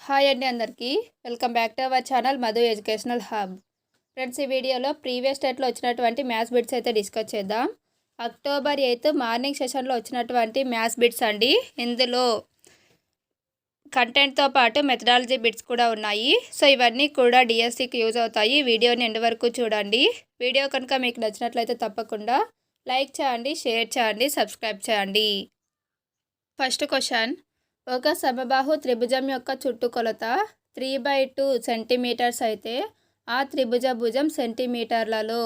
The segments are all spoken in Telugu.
హాయ్ అండి అందరికీ welcome back to our channel Madhu educational hub. Friends, ఈ వీడియోలో ప్రీవియస్ డేట్లో వచ్చినటువంటి మ్యాథ్స్ బిట్స్ అయితే డిస్కస్ చేద్దాం. అక్టోబర్ 8 మార్నింగ్ సెషన్లో వచ్చినటువంటి మ్యాథ్స్ బిట్స్ అండి. ఇందులో కంటెంట్తో పాటు మెథడాలజీ బిట్స్ కూడా ఉన్నాయి. సో ఇవన్నీ కూడా డిఎస్సికి యూజ్ అవుతాయి. వీడియోని ఎండ్ వరకు చూడండి. వీడియో కనుక మీకు నచ్చినట్లయితే తప్పకుండా లైక్ చేయండి, షేర్ చేయండి, సబ్స్క్రైబ్ చేయండి. ఫస్ట్ క్వశ్చన్, ఒక సమబాహు త్రిభుజం యొక్క చుట్టుకొలత 3/2 సెంటీమీటర్స్ అయితే ఆ త్రిభుజ భుజం సెంటీమీటర్లలో.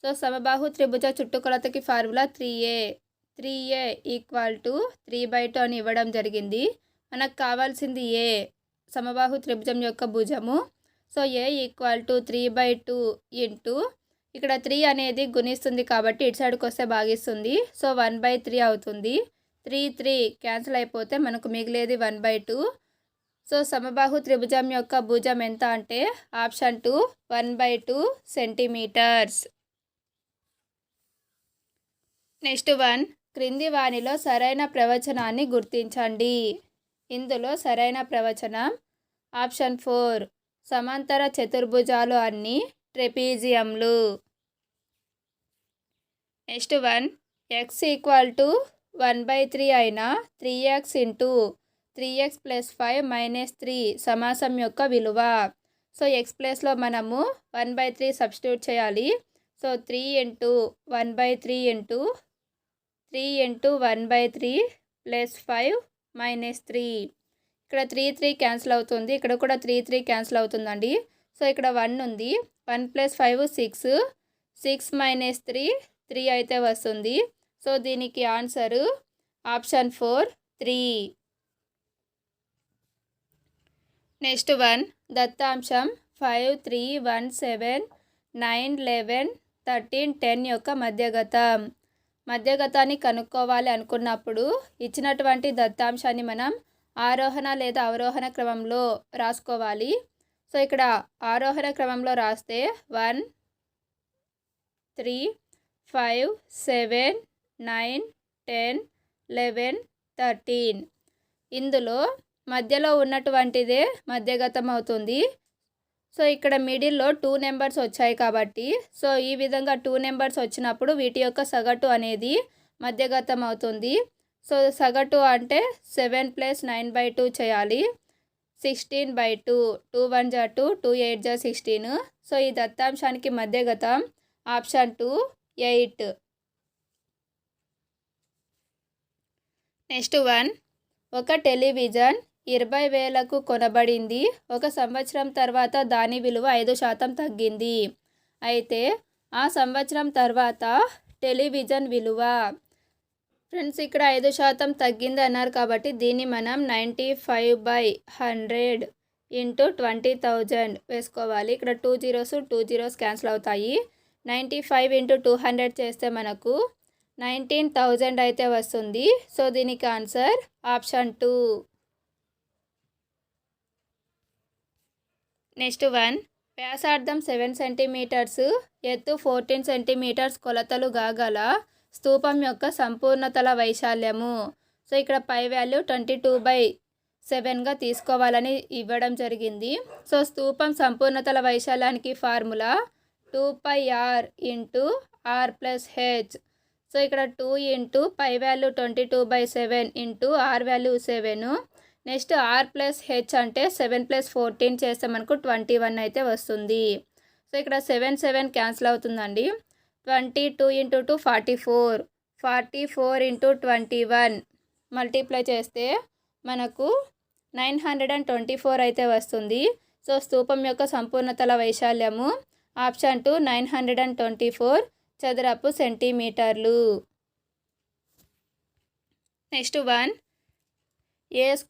సో సమబాహు త్రిభుజ చుట్టుకొలతకి ఫార్ములా 3a ఈక్వల్ టు 3/2 అని ఇవ్వడం జరిగింది. మనకు కావాల్సింది ఏ, సమబాహు త్రిభుజం యొక్క భుజము. So A equal to 3/2 into ఇక్కడ 3 అనేది గుణిస్తుంది కాబట్టి ఇటు సైడ్కి వస్తే భాగిస్తుంది. సో 1/3 అవుతుంది. 3 క్యాన్సిల్ అయిపోతే మనకు మిగిలేది 1/2. సో సమబాహు త్రిభుజం యొక్క భుజం ఎంత అంటే ఆప్షన్ 2 1/2 సెంటీమీటర్స్. నెక్స్ట్ 1, క్రింది వానిలో సరైన ప్రవచనాన్ని గుర్తించండి. ఇందులో సరైన ప్రవచనం ఆప్షన్ 4 సమాంతర చతుర్భుజాలు అన్నీ ట్రెపీజియంలు. నెక్స్ట్ 1, x ఈక్వల్ టు 1/3 అయిన 3x ఇంటూ 3x + 5 - 3 సమాసం యొక్క విలువ. సో x ప్లేస్లో మనము 1/3 సబ్స్టిట్యూట్ చేయాలి. So 3 into 1/3 into 3 into 1/3 + 5 - 3. ఇక్కడ 3 క్యాన్సిల్ అవుతుంది, ఇక్కడ కూడా 3 క్యాన్సిల్ అవుతుందండి. సో ఇక్కడ 1 ఉంది, 1 + 5 6, 6 - 3 3 అయితే వస్తుంది. సో దీనికి ఆన్సరు ఆప్షన్ 4 3. నెక్స్ట్ 1, దత్తాంశం 5 3 1 7 9 11 13 10 యొక్క మధ్యగతాన్ని కనుక్కోవాలి అనుకున్నప్పుడు ఇచ్చినటువంటి దత్తాంశాన్ని మనం ఆరోహణ లేదా అవరోహణ క్రమంలో రాసుకోవాలి. సో ఇక్కడ ఆరోహణ క్రమంలో రాస్తే 1 3 5 7 9 10 11 13. ఇందులో మధ్యలో ఉన్నటువంటిదే మధ్యగతం అవుతుంది. సో ఇక్కడ మిడిల్లో 2 నెంబర్స్ వచ్చాయి కాబట్టి సో ఈ విధంగా 2 నెంబర్స్ వచ్చినప్పుడు వీటి యొక్క సగటు అనేది మధ్యగతం అవుతుంది. సో సగటు అంటే 7 + 9/2 చేయాలి. 16/2, 2 1 = 2, 2 8 = 16. సో ఈ దత్తాంశానికి మధ్యగతం ఆప్షన్ 2 8. నెక్స్ట్ 1, ఒక టెలివిజన్ 20,000కు కొనబడింది. 1 సంవత్సరం తర్వాత దాని విలువ 5% తగ్గింది. అయితే ఆ సంవత్సరం తర్వాత టెలివిజన్ విలువ. ఫ్రెండ్స్, ఇక్కడ 5% తగ్గింది అన్నారు కాబట్టి దీన్ని మనం 95/100 ఇంటూ 20,000 వేసుకోవాలి. ఇక్కడ 2 zeros క్యాన్సిల్ అవుతాయి. 95 ఇంటూ 200 చేస్తే మనకు 19,000 అయితే వస్తుంది. సో దీనికి ఆన్సర్ ఆప్షన్ 2. నెక్స్ట్ 1, వ్యాసార్థం 7 సెంటీమీటర్స్, ఎత్తు 14 సెంటీమీటర్స్ కొలతలు గల స్తూపం యొక్క సంపూర్ణతల వైశాల్యము. సో ఇక్కడ పై వాల్యూ 22/7గా తీసుకోవాలని ఇవ్వడం జరిగింది. సో స్తూపం సంపూర్ణతల వైశాల్యానికి formula 2πr into r + h. So ఇక్కడ 2 into pi value 22/7 into r value 7. Next r + h అంటే 7 + 14 చేస్తే మనకు 21 అయితే వస్తుంది. సో ఇక్కడ 7 క్యాన్సిల్ అవుతుందండి. 22 ఇంటూ 2 44, 44 ఇంటూ 21 మల్టిప్లై చేస్తే మనకు 924 అయితే వస్తుంది. సో స్తూపం యొక్క సంపూర్ణతల వైశాల్యము ఆప్షన్ 2 924 చదరపు సెంటీమీటర్లు. Next 1, a² +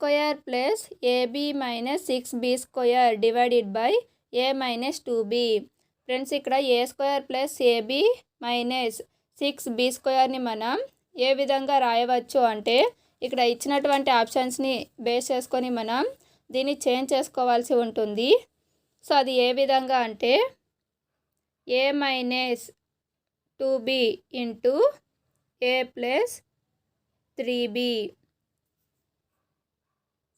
ab - 6b² divided by a - 2b. Friends, ఇక్కడ a² + ab - 6b² మనం ఏ విధంగా రాయవచ్చు అంటే ఇక్కడ ఇచ్చినటువంటి ఆప్షన్స్ని బేస్ చేసుకొని మనం దీన్ని చేంజ్ చేసుకోవాల్సి ఉంటుంది. సో అది ఏ విధంగా అంటే a - 2b into a + 3b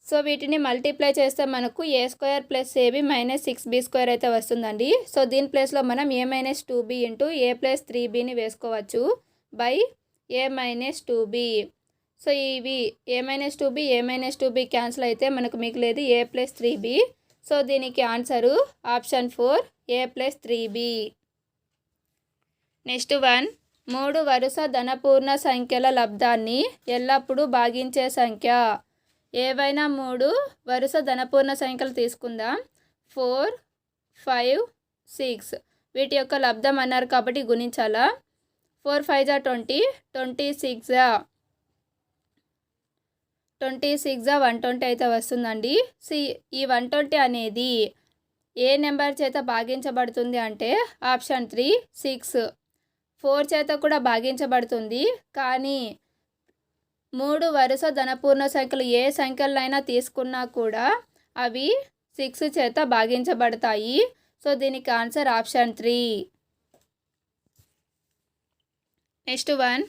so వీటిని మల్టిప్లై చేస్తే మనకు a square plus ab minus 6b square అయితే వస్తుందండి. సో దీని ప్లేస్లో మనం a minus 2b into a plus 3bని వేసుకోవచ్చు by A minus 2b. So ఇవి ఏ మైనస్ 2b క్యాన్సిల్ అయితే మనకు మిగిలేది ఏ ప్లస్ 3b. సో దీనికి ఆన్సరు ఆప్షన్ 4 ఏ ప్లస్ 3b. నెక్స్ట్ 1 3 వరుస ధనపూర్ణ సంఖ్యల లబ్ధాన్ని ఎల్లప్పుడూ భాగించే సంఖ్య. ఏవైనా 3 వరుస ధనపూర్ణ సంఖ్యలు తీసుకుందాం. 4, 5, 6 వీటి యొక్క లబ్ధం అన్నారు కాబట్టి గుణించాలా. 4 5 జా 20, 26 జా 120 అయితే వస్తుందండి. ఈ 120 అనేది ఏ నెంబర్ చేత భాగించబడుతుంది అంటే ఆప్షన్ 3 6. 4 చేత కూడా భాగించబడుతుంది, కానీ 3 వరుస ధనపూర్ణ సంఖ్యలు ఏ సంఖ్యలైనా తీసుకున్నా కూడా అవి 6 చేత భాగించబడతాయి. సో దీనికి ఆన్సర్ ఆప్షన్ 3. నెక్స్ట్ 1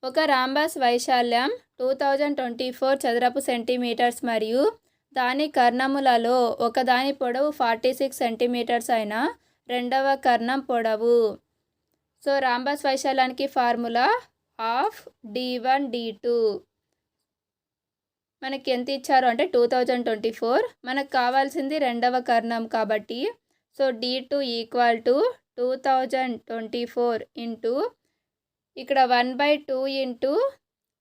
ఒక రాంబస్ వైశాల్యం 2024 చదరపు సెంటీమీటర్స్ మరియు దాని కర్ణములలో ఒకదాని పొడవు 46 సెంటీమీటర్స్ అయిన రెండవ కర్ణం పొడవు. సో రాంబస్ వైశాల్యానికి ఫార్ములా ఆఫ్ d1 d2. మనకి ఎంత ఇచ్చారు అంటే 2024, మనకు కావాల్సింది రెండవ కర్ణం కాబట్టి so d2 equal to 2024 into ఇక్కడ 1/2 ఇంటూ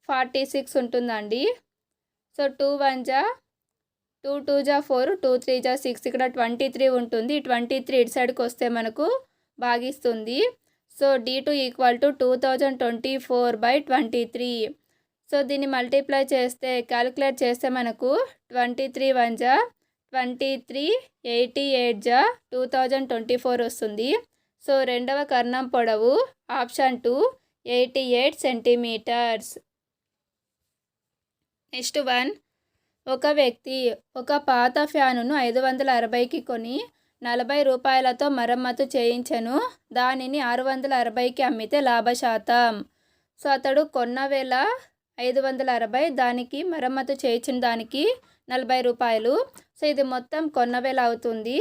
46 ఉంటుందండి. సో 2 1 జా 2 2 జా 4, 2 3 జా 6, ఇక్కడ 23 ఉంటుంది. 23 ఇటు సైడ్కి వస్తే మనకు భాగిస్తుంది. So d2 equal to 2024/23. So దీన్ని మల్టిప్లై చేస్తే క్యాలిక్యులేట్ చేస్తే మనకు 23 1 జా 23, 88 జా 2024 వస్తుంది. సో రెండవ కర్ణం పొడవు ఆప్షన్ 2 88 సెంటీమీటర్స్. నెక్స్ట్ 1 ఒక వ్యక్తి ఒక పాత ఫ్యానును 560కి కొని 40 రూపాయలతో మరమ్మతు చేయించెను. దానిని 660కి అమ్మితే లాభశాతం. సో అతడు కొన్న వేళ 560, దానికి మరమ్మతు చేయించిన దానికి 40 రూపాయలు. సో ఇది మొత్తం కొన్న వేళ అవుతుంది.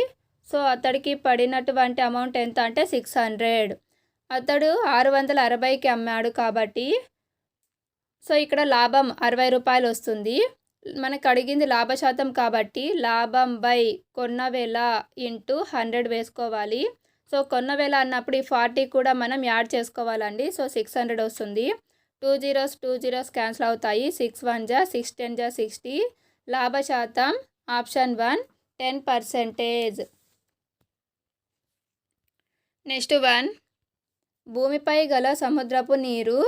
సో అతడికి పడినటువంటి అమౌంట్ ఎంత అంటే 600. అతడు 660కి అమ్మాడు కాబట్టి సో ఇక్కడ లాభం 60 రూపాయలు వస్తుంది. మనకు అడిగింది లాభశాతం కాబట్టి లాభం బై కొన్న వేళ ఇంటూ 100 వేసుకోవాలి. సో కొన్న వేళ అన్నప్పుడు ఈ 40 కూడా మనం యాడ్ చేసుకోవాలండి. సో 600 వస్తుంది. 2 zeros క్యాన్సిల్ అవుతాయి. 6 1 జా 6 10 జా 60. లాభశాతం ఆప్షన్ 1 10%. నెక్స్ట్ 1 భూమిపై గల సముద్రపు నీరు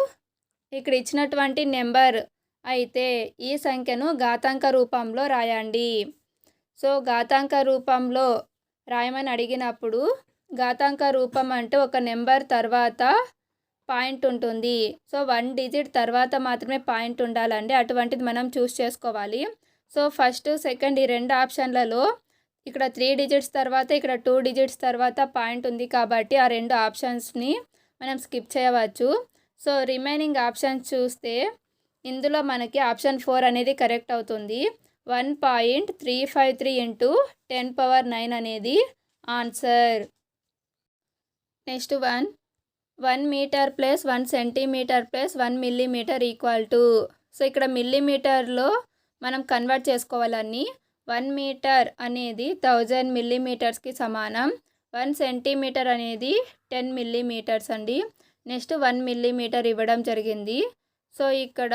ఇక్కడ ఇచ్చినటువంటి నెంబర్ అయితే ఈ సంఖ్యను ఘాతాంక రూపంలో రాయండి. సో ఘాతాంక రూపంలో రాయమని అడిగినప్పుడు ఘాతాంక రూపం అంటే ఒక నెంబర్ తర్వాత పాయింట్ ఉంటుంది. సో 1 డిజిట్ తర్వాత మాత్రమే పాయింట్ ఉండాలండి. అటువంటిది మనం చూస్ చేసుకోవాలి. సో ఫస్ట్ సెకండ్ ఈ రెండు ఆప్షన్లలో ఇక్కడ 3 డిజిట్స్ తర్వాత ఇక్కడ 2 డిజిట్స్ తర్వాత పాయింట్ ఉంది కాబట్టి ఆ రెండు ఆప్షన్స్ని మనం స్కిప్ చేయవచ్చు. సో రిమైనింగ్ ఆప్షన్స్ చూస్తే ఇందులో మనకి ఆప్షన్ 4 అనేది కరెక్ట్ అవుతుంది. 1.353 ఇంటూ 10⁹ అనేది answer. Next 1 metre plus 1 centimetre plus 1 millimetre equal to. So ఇక్కడ మిల్లీమీటర్లో మనం కన్వర్ట్ చేసుకోవాలని. 1 మీటర్ అనేది 1000 మిల్లీమీటర్స్కి సమానం. 1 సెంటీమీటర్ అనేది 10 మిల్లీమీటర్స్ అండి. నెక్స్ట్ 1 మిల్లీమీటర్ ఇవ్వడం జరిగింది. సో ఇక్కడ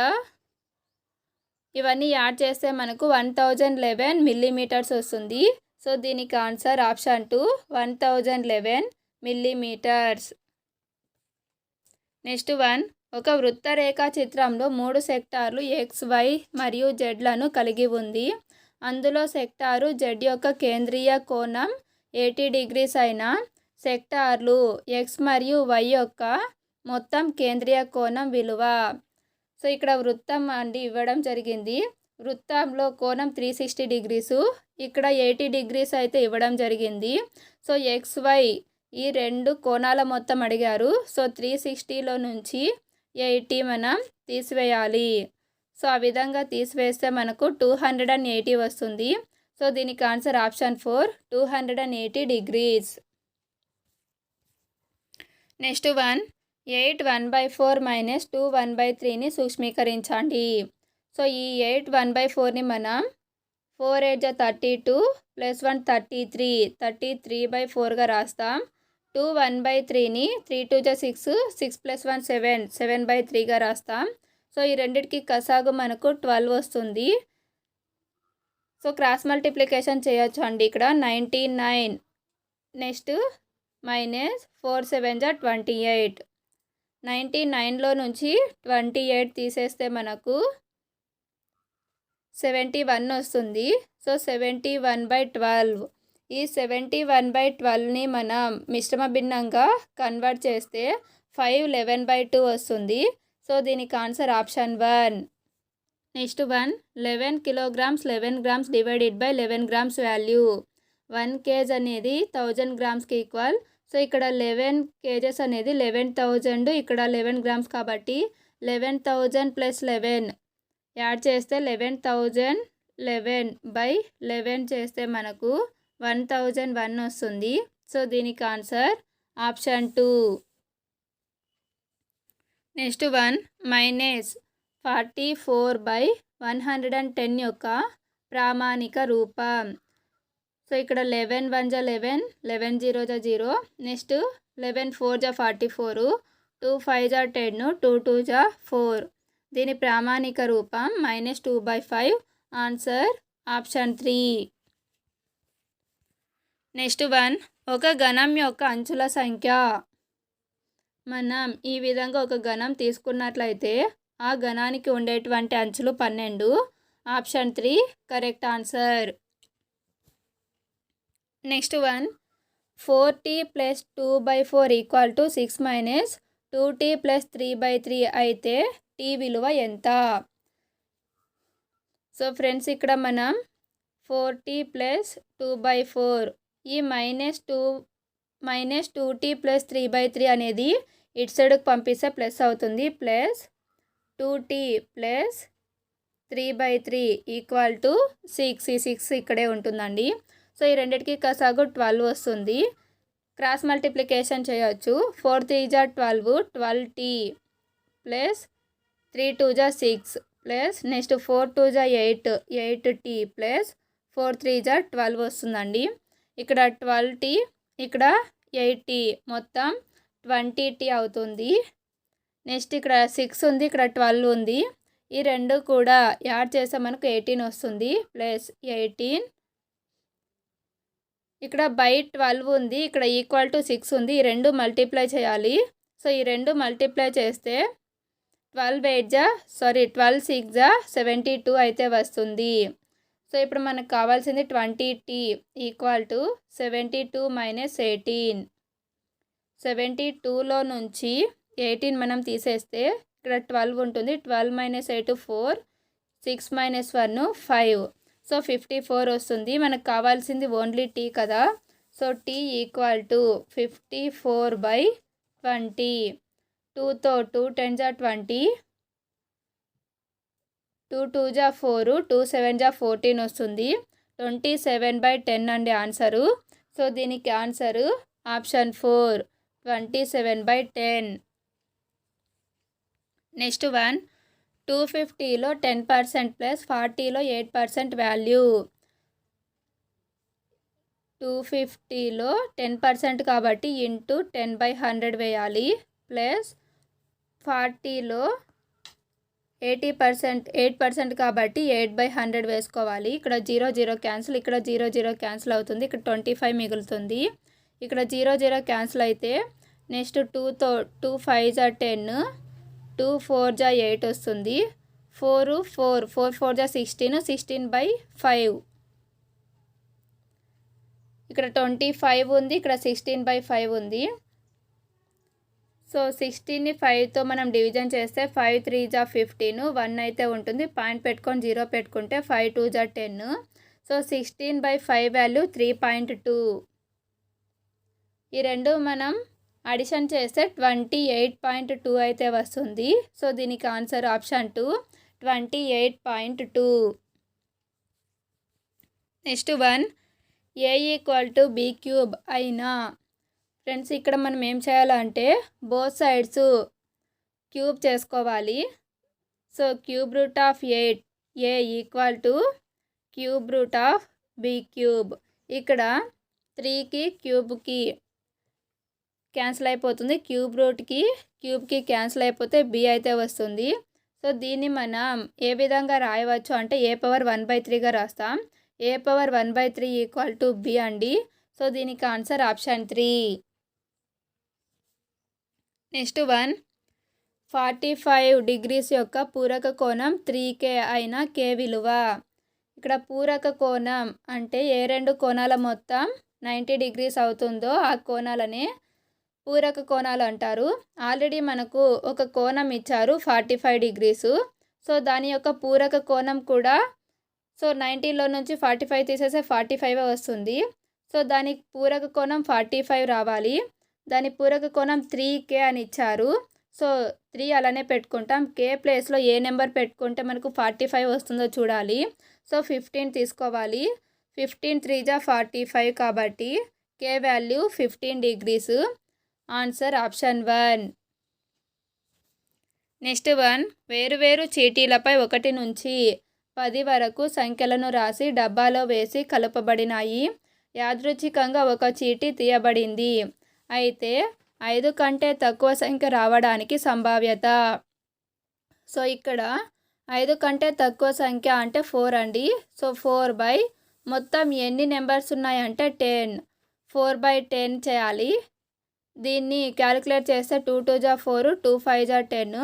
ఇవన్నీ యాడ్ చేస్తే మనకు 1011 మిల్లీమీటర్స్ వస్తుంది. సో దీనికి ఆన్సర్ ఆప్షన్ 2 1011 మిల్లీమీటర్స్. నెక్స్ట్ 1 ఒక వృత్తరేఖా చిత్రంలో 3 సెక్టార్లు ఎక్స్, వై మరియు జెడ్లను కలిగి ఉంది. అందులో సెక్టారు జెడ్ యొక్క కేంద్రీయ కోణం 80 డిగ్రీస్ అయిన సెక్టార్లు ఎక్స్ మరియు వై యొక్క మొత్తం కేంద్రీయ కోణం విలువ. సో ఇక్కడ వృత్తం అండి ఇవ్వడం జరిగింది. వృత్తంలో కోణం 360 డిగ్రీసు, ఇక్కడ 80 డిగ్రీస్ అయితే ఇవ్వడం జరిగింది. సో ఎక్స్ వై ఈ రెండు కోణాల మొత్తం అడిగారు. సో 360లో నుంచి 80 మనం తీసివేయాలి. సో ఆ విధంగా తీసివేస్తే మనకు 280 వస్తుంది. సో దీనికి ఆన్సర్ ఆప్షన్ 4 280 degrees. నెక్స్ట్ 8 1/4 - 2 1/3ని సూక్ష్మీకరించండి. సో ఈ 8 1/4ని మనం 4 8 32 + 1 33 33/4గా రాస్తాం. 2 1/3ని 3 2 6 6 + 1 7 7/3గా రాస్తాం. సో ఈ రెండింటికి కసాగు మనకు 12 వస్తుంది. సో క్రాస్ మల్టిప్లికేషన్ చేయొచ్చు అండి. ఇక్కడ 99 నెక్స్ట్ -4 7 28 99లో నుంచి 28 తీసేస్తే మనకు 71 వస్తుంది. సో 71/12 ఈ 71/12ని మనం మిశ్రమ భిన్నంగా కన్వర్ట్ చేస్తే 5 11/2 వస్తుంది. సో దీనికి answer option 1. Next 11 kilograms 11 grams divided by 11 grams value. 1 kg అనేది 1000 గ్రామ్స్కి ఈక్వల్. సో ఇక్కడ 11 kgs అనేది 11,000, ఇక్కడ 11 grams కాబట్టి 11,000 + 11 యాడ్ చేస్తే 11,000 11/11 చేస్తే మనకు 1001 వస్తుంది. సో దీనికి ఆన్సర్ ఆప్షన్ 2. నెక్స్ట్ -44/110 యొక్క ప్రామాణిక రూపం. సో ఇక్కడ 11 1 11 11 0 0 నెక్స్ట్ 11 4 44 2 5 10 2 2 4. దీని ప్రామాణిక రూపం -2/5. Answer option 3. నెక్స్ట్ ఒక ఘనం యొక్క అంచుల సంఖ్య. మనం ఈ విధంగా ఒక ఘనం తీసుకున్నట్లయితే ఆ ఘనానికి ఉండేటువంటి అంచులు 12. Option 3 correct answer. Next 4t + 2/4 = 6 - 2t + 3/3 అయితే t విలువ ఎంత? సో ఫ్రెండ్స్ ఇక్కడ మనం 4t + 2/4 ఈ -2t + 3/3 అనేది ఇటు సైడ్కి పంపిస్తే ప్లస్ అవుతుంది. Plus 2t + 3/3 = 6. ఈ 6 ఇక్కడే ఉంటుందండి. సో ఈ రెండింటికి కసాగు 12 వస్తుంది. క్రాస్ మల్టిప్లికేషన్ చేయొచ్చు. 4 3 12 12t + 3 2 6 ప్లస్ నెక్స్ట్ 4 2 8 8t + 4 3 12 వస్తుందండి. ఇక్కడ 12t ఇక్కడ 8t మొత్తం 20t అవుతుంది. నెక్స్ట్ ఇక్కడ 6 ఉంది, ఇక్కడ 12 ఉంది. ఈ రెండు కూడా యాడ్ చేస్తే మనకు 18 వస్తుంది. ప్లస్ 18 ఇక్కడ బై 12 ఉంది, ఇక్కడ =6 ఉంది. ఈ రెండు మల్టిప్లై చేయాలి. సో ఈ రెండు మల్టిప్లై చేస్తే 12 6 72 అయితే వస్తుంది. సో ఇప్పుడు మనకు కావాల్సింది 20t = 72 - 18. 72లో నుంచి 18 మనం తీసేస్తే ఇక్కడ 12 ఉంటుంది. 12 - 8 4 6 - 1 5. సో 54 వస్తుంది. మనకు కావాల్సింది ఓన్లీ t కదా. So t = 54/20. 2తో 2 10 20 2 2 4 2 7 14 వస్తుంది. 27/10 అండి ఆన్సరు. సో దీనికి ఆన్సరు ఆప్షన్ 4 27/10. నెక్స్ట్ 250లో 10% ప్లస్ 40లో 8% వాల్యూ. 250లో 10% కాబట్టి ఇంటూ 10/100 వేయాలి. ప్లస్ 40లో 8% కాబట్టి 8/100 వేసుకోవాలి. ఇక్కడ 0 0 క్యాన్సిల్, ఇక్కడ 0 0 క్యాన్సిల్ అవుతుంది. ఇక్కడ 25 మిగులుతుంది. ఇక్కడ 0 0 క్యాన్సిల్ అయితే నెక్స్ట్ 2తో 2 5 10 2 4 8 వస్తుంది. 4 4 4 4 16 16/5. ఇక్కడ 25 ఉంది, ఇక్కడ 16/5 ఉంది. సో 16ని 5తో మనం డివిజన్ చేస్తే 5 3 15 1 అయితే ఉంటుంది. పాయింట్ పెట్టుకొని 0 పెట్టుకుంటే 5 2 10. So 16/5 value 3.2. ఈ రెండు మనం అడిషన్ చేస్తే 28.2 అయితే వస్తుంది. సో దీనికి answer option 2 28.2. Next one A equal to B cube అయినా ఫ్రెండ్స్ ఇక్కడ మనం ఏం చేయాలంటే బోత్ సైడ్స్ క్యూబ్ చేసుకోవాలి. So cube root of 8 A equal to cube root of B cube. ఇక్కడ 3కి క్యూబ్కి క్యాన్సిల్ అయిపోతుంది, క్యూబ్కి క్యాన్సిల్ అయిపోతే బి అయితే వస్తుంది. సో దీన్ని మనం ఏ విధంగా రాయవచ్చు అంటే ఏ పవర్ 1/3గా రాస్తాం. ఏ పవర్ 1/3 ఈక్వల్ టు బి అండి. సో దీనికి answer option 3. Next one 45 degrees యొక్క పూరక కోణం 3K అయిన K విలువ. ఇక్కడ పూరక కోణం అంటే ఏ రెండు కోణాల మొత్తం 90 డిగ్రీస్ అవుతుందో ఆ కోణాలనే పూరక కోణాలు అంటారు. ఆల్రెడీ మనకు ఒక కోణం ఇచ్చారు 45 డిగ్రీస్. సో దాని యొక్క పూరక కోణం కూడా సో 90లో నుంచి 45 తీసేస్తే 45 వస్తుంది. సో దానికి పూరక కోణం 45 రావాలి. దాని పూరక కోణం 3K అని ఇచ్చారు. సో 3 అలానే పెట్టుకుంటాం. K ప్లేస్లో ఏ నెంబర్ పెట్టుకుంటే మనకు 45 వస్తుందో చూడాలి. సో 15 తీసుకోవాలి. 15 3 జా 45 కాబట్టి K value 15 degrees. Answer option 1. Next one వేరువేరు చీటీలపై 1 నుంచి 10 వరకు సంఖ్యలను రాసి డబ్బాలో వేసి కలపబడినాయి. యాదృచ్ఛికంగా ఒక చీటీ తీయబడింది. అయితే 5 కంటే తక్కువ సంఖ్య రావడానికి సంభావ్యత. సో ఇక్కడ 5 కంటే తక్కువ సంఖ్య అంటే 4 అండి. సో 4 మొత్తం ఎన్ని నెంబర్స్ ఉన్నాయంటే 10. 4/10 చేయాలి. దీన్ని క్యాలిక్యులేట్ చేస్తే 2 2 జా 4, 2 5 జా 10.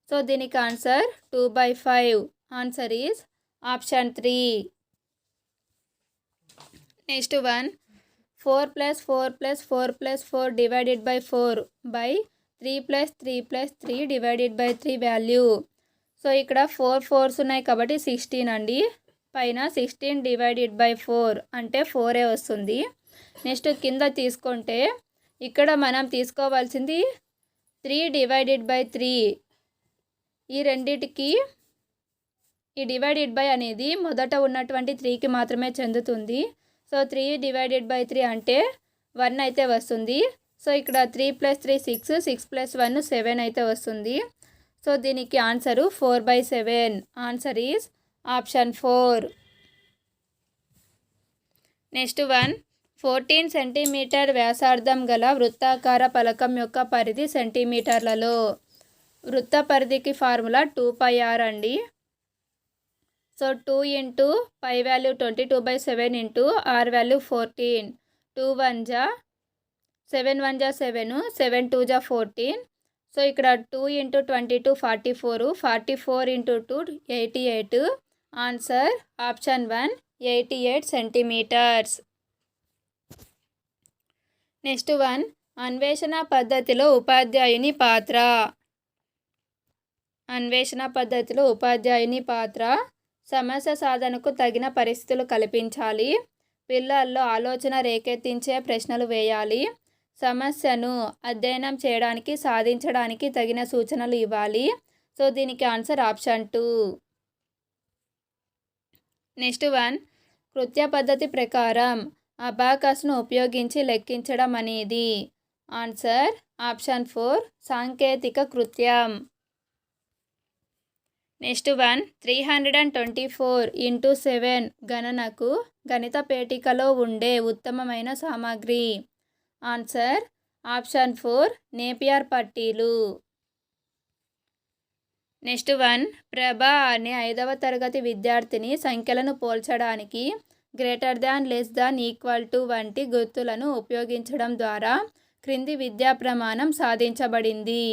సో దీనికి answer 2/5. Answer is option 3. Next one 4 + 4 + 4 + 4 divided by 4 by 3 + 3 + 3 divided by 3 value. So ఇక్కడ 4 4s ఉన్నాయి కాబట్టి 16 అండి. పైన 16 డివైడెడ్ బై 4 అంటే 4 వస్తుంది. నెక్స్ట్ కింద తీసుకుంటే ఇక్కడ మనం తీసుకోవాల్సింది 3 డివైడెడ్ బై 3. ఈ రెండిటికి ఈ డివైడెడ్ బై అనేది మొదట ఉన్నటువంటి 3కి మాత్రమే చెందుతుంది. సో 3 డివైడెడ్ బై 3 అంటే 1 అయితే వస్తుంది. సో ఇక్కడ 3 + 3 6, 6 + 1 7 అయితే వస్తుంది. సో దీనికి answer 4/7. Answer is option 4. Next one 14 centimetre వ్యాసార్థం గల వృత్తాకార పలకం యొక్క పరిధి సెంటీమీటర్లలో. వృత్త పరిధికి ఫార్ములా 2πr అండి. So 2 into π value 22/7 into r value 14. 2 1 జా 7 1 జా 7, 7 2 జా 14. సో ఇక్కడ 2 into 22 44, 44 into 2 88. Answer option 1 88 centimetres. Next one అన్వేషణ పద్ధతిలో ఉపాధ్యాయుని పాత్ర. అన్వేషణ పద్ధతిలో ఉపాధ్యాయుని పాత్ర సమస్య సాధనకు తగిన పరిస్థితులు కల్పించాలి. పిల్లల్లో ఆలోచన రేకెత్తించే ప్రశ్నలు వేయాలి. సమస్యను అధ్యయనం చేయడానికి సాధించడానికి తగిన సూచనలు ఇవ్వాలి. సో దీనికి ఆన్సర్ ఆప్షన్ 2. నెక్స్ట్ వన్ కృత్య పద్ధతి ప్రకారం అబాకస్ను ఉపయోగించి లెక్కించడం అనేది. ఆన్సర్ ఆప్షన్ 4 సాంకేతిక కృత్యం. నెక్స్ట్ వన్ 324 ఇంటూ 7 గణనకు గణిత పేటికలో ఉండే ఉత్తమమైన సామాగ్రి. ఆన్సర్ ఆప్షన్ 4 నేపియర్ పట్టీలు. నెక్స్ట్ వన్ ప్రభ అనే 5వ తరగతి విద్యార్థిని సంఖ్యలను పోల్చడానికి greater than, less than, equal to వంటి గుర్తులను ఉపయోగించడం ద్వారా క్రింది విద్యా ప్రమాణం సాధించబడింది.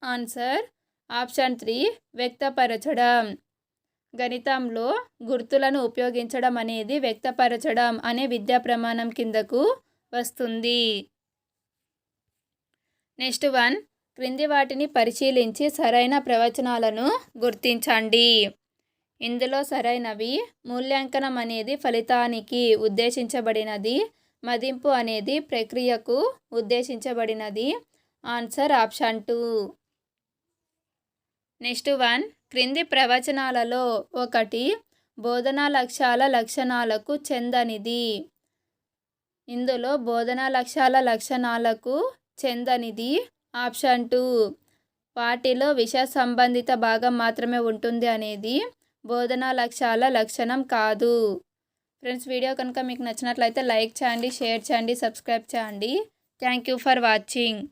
Answer option 3 వ్యక్తపరచడం. గణితంలో గుర్తులను ఉపయోగించడం అనేది వ్యక్తపరచడం అనే విద్యా ప్రమాణం కిందకు వస్తుంది. నెక్స్ట్ వన్ క్రింది వాటిని పరిశీలించి సరైన ప్రవచనాలను గుర్తించండి. ఇందులో సరైనవి మూల్యాంకనం అనేది ఫలితానికి ఉద్దేశించబడినది. మదింపు అనేది ప్రక్రియకు ఉద్దేశించబడినది. Answer option 2. నెక్స్ట్ వన్ క్రింది ప్రవచనాలలో ఒకటి బోధనా లక్ష్యాల లక్షణాలకు చెందనిది. ఇందులో బోధనా లక్ష్యాల లక్షణాలకు చెందనిది ఆప్షన్ 2. వాటిలో విషయ సంబంధిత భాగం మాత్రమే ఉంటుంది అనేది బోధనా లక్ష్యాల లక్షణం కాదు. ఫ్రెండ్స్, వీడియో కనుక మీకు నచ్చినట్లయితే లైక్ చేయండి, షేర్ చేయండి, సబ్స్క్రైబ్ చేయండి. Thank you for watching.